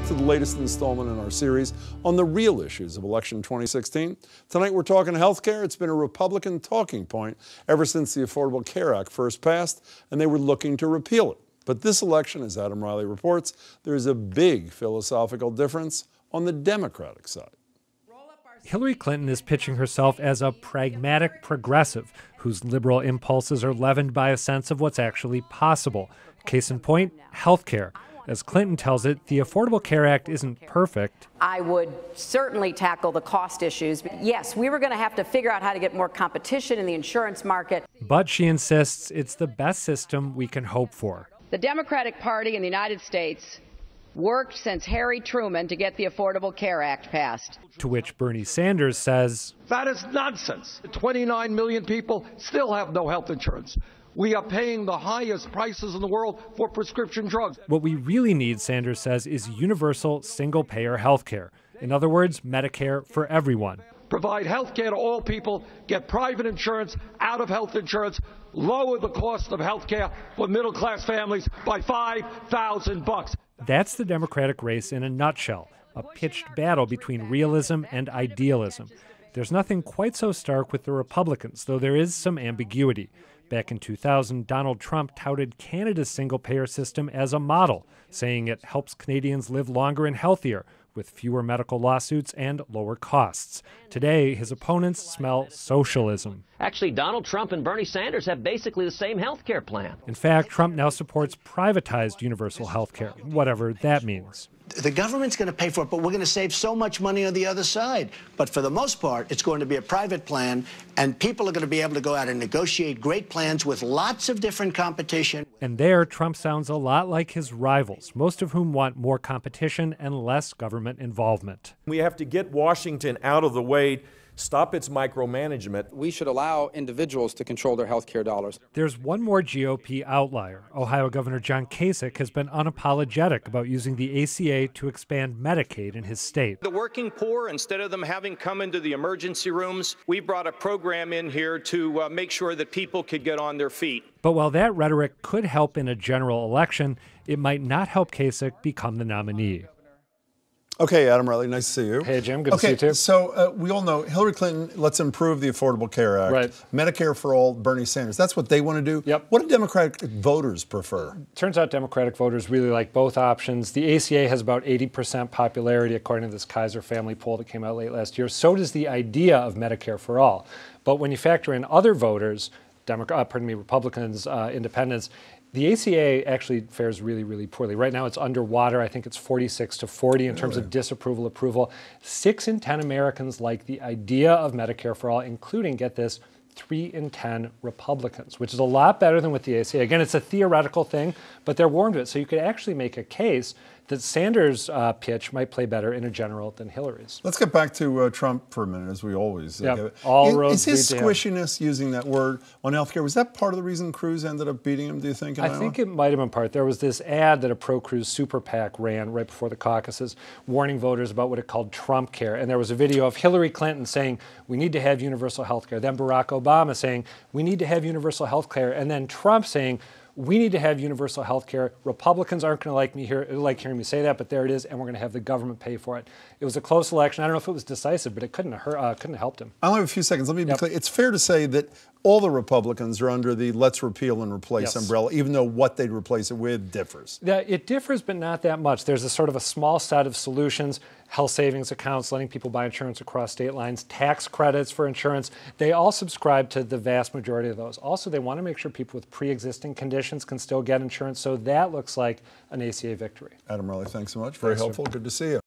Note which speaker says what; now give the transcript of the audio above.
Speaker 1: to the latest installment in our series on the real issues of election 2016. Tonight we're talking health care. It's been a Republican talking point ever since the Affordable Care Act first passed, and they were looking to repeal it. But this election, as Adam Riley reports, there is a big philosophical difference on the Democratic side.
Speaker 2: Hillary Clinton is pitching herself as a pragmatic progressive whose liberal impulses are leavened by a sense of what's actually possible. Case in point, health care. As Clinton tells it, the Affordable Care Act isn't perfect.
Speaker 3: I would certainly tackle the cost issues. But yes, we were going to have to figure out how to get more competition in the insurance market.
Speaker 2: But she insists it's the best system we can hope for.
Speaker 3: The Democratic Party in the United States worked since Harry Truman to get the Affordable Care Act passed.
Speaker 2: To which Bernie Sanders says,
Speaker 4: that is nonsense. 29 million people still have no health insurance. We are paying the highest prices in the world for prescription drugs.
Speaker 2: What we really need, Sanders says, is universal single-payer health care. In other words, Medicare for everyone.
Speaker 4: Provide health care to all people, get private insurance out of health insurance, lower the cost of health care for middle-class families by $5,000.
Speaker 2: That's the Democratic race in a nutshell, a pitched battle between realism and idealism. There's nothing quite so stark with the Republicans, though there is some ambiguity. Back in 2000, Donald Trump touted Canada's single-payer system as a model, saying it helps Canadians live longer and healthier, with fewer medical lawsuits and lower costs. Today, his opponents smell socialism.
Speaker 5: Actually, Donald Trump and Bernie Sanders have basically the same health care plan.
Speaker 2: In fact, Trump now supports privatized universal health care, whatever that means.
Speaker 6: The government's going to pay for it, but we're going to save so much money on the other side. But for the most part, it's going to be a private plan, and people are going to be able to go out and negotiate great plans with lots of different competition.
Speaker 2: And there, Trump sounds a lot like his rivals, most of whom want more competition and less government involvement.
Speaker 7: We have to get Washington out of the way, stop its micromanagement.
Speaker 8: We should allow individuals to control their health care dollars.
Speaker 2: There's one more GOP outlier. Ohio Governor John Kasich has been unapologetic about using the ACA to expand Medicaid in his state.
Speaker 9: The working poor, instead of them having come into the emergency rooms, we brought a program in here to make sure that people could get on their feet.
Speaker 2: But while that rhetoric could help in a general election, it might not help Kasich become the nominee.
Speaker 1: Okay, Adam Riley, nice to see you.
Speaker 2: Hey, Jim, good to see you too.
Speaker 1: So we all know Hillary Clinton, let's improve the Affordable Care Act.
Speaker 2: Right.
Speaker 1: Medicare for all, Bernie Sanders. That's what they want to do.
Speaker 2: Yep.
Speaker 1: What do Democratic voters prefer?
Speaker 2: Turns out Democratic voters really like both options. The ACA has about 80% popularity, according to this Kaiser family poll that came out late last year. So does the idea of Medicare for all. But when you factor in other voters, Republicans, independents, the ACA actually fares really, really poorly. Right now it's underwater. I think it's 46-40 in terms of disapproval, approval. 6 in 10 Americans like the idea of Medicare for all, including, get this, 3 in 10 Republicans, which is a lot better than with the ACA. Again, it's a theoretical thing, but they're warned of it. So you could actually make a case that Sanders' pitch might play better in a general than Hillary's.
Speaker 1: Let's get back to Trump for a minute, as we always do.
Speaker 2: All roads
Speaker 1: Is his squishiness, using that word, on healthcare, was that part of the reason Cruz ended up beating him, do you think?
Speaker 2: I think it might have been part. There was this ad that a pro-Cruz super PAC ran right before the caucuses, warning voters about what it called Trump care. And there was a video of Hillary Clinton saying, we need to have universal health care. Then Barack Obama saying, we need to have universal health care. And then Trump saying, we need to have universal health care. Republicans aren't going to like hearing me say that, but there it is, and we're going to have the government pay for it. It was a close election. I don't know if it was decisive, but it couldn't have helped him.
Speaker 1: I only have a few seconds. Let me be clear. It's fair to say that all the Republicans are under the let's repeal and replace umbrella, even though what they'd replace it with differs.
Speaker 2: Yeah, it differs, but not that much. There's a sort of a small set of solutions: health savings accounts, letting people buy insurance across state lines, tax credits for insurance. They all subscribe to the vast majority of those. Also, they want to make sure people with pre-existing conditions can still get insurance, so that looks like an ACA victory.
Speaker 1: Adam Riley, thanks so much. Very helpful. Good to see you.